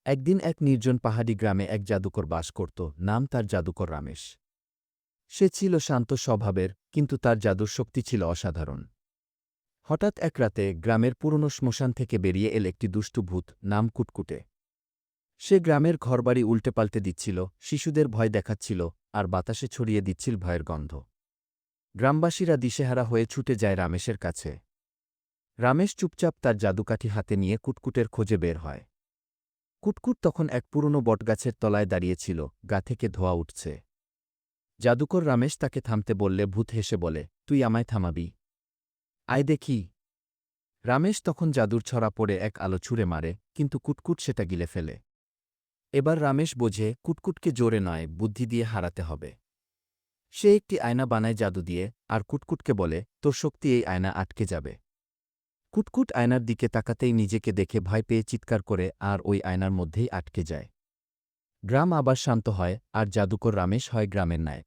একদিন এক নির্জন পাহাড়ি গ্রামে এক জাদুকর বাস করত, নাম তার জাদুকর রামেশ। সে ছিল শান্ত স্বভাবের, কিন্তু তার জাদুর শক্তি ছিল অসাধারণ। হঠাৎ এক রাতে গ্রামের পুরনো শ্মশান থেকে বেরিয়ে এল একটি দুষ্টু ভূত, নাম কুটকুটে। সে গ্রামের ঘরবাড়ি উল্টেপাল্টে দিচ্ছিল, শিশুদের ভয় দেখাচ্ছিল, আর বাতাসে ছড়িয়ে দিচ্ছিল ভয়ের গন্ধ। গ্রামবাসীরা দিশেহারা হয়ে ছুটে যায় রামেশের কাছে। রামেশ চুপচাপ তার জাদুকাঠি হাতে নিয়ে কুটকুটের খোঁজে বের হয়। কুটকুট তখন এক পুরনো বটগাছের তলায় দাঁড়িয়েছিল, গা থেকে ধোঁয়া উঠছে। জাদুকর রামেশ তাকে থামতে বললে ভূত হেসে বলে, তুই আমায় থামাবি? আয় দেখি। রামেশ তখন জাদুর ছড়া পড়ে এক আলো ছুঁড়ে মারে, কিন্তু কুটকুট সেটা গিলে ফেলে। এবার রামেশ বোঝে কুটকুটকে জোরে নয়, বুদ্ধি দিয়ে হারাতে হবে। সে একটি আয়না বানায় জাদু দিয়ে, আর কুটকুটকে বলে, তোর শক্তি এই আয়না আটকে যাবে। কুটকুট আয়নার দিকে তাকাতেই নিজেকে দেখে ভয় পেয়ে চিৎকার করে আর ওই আয়নার মধ্যেই আটকে যায়। গ্রাম আবার শান্ত হয়, আর জাদুকর রামেশ হয় গ্রামের নায়ক।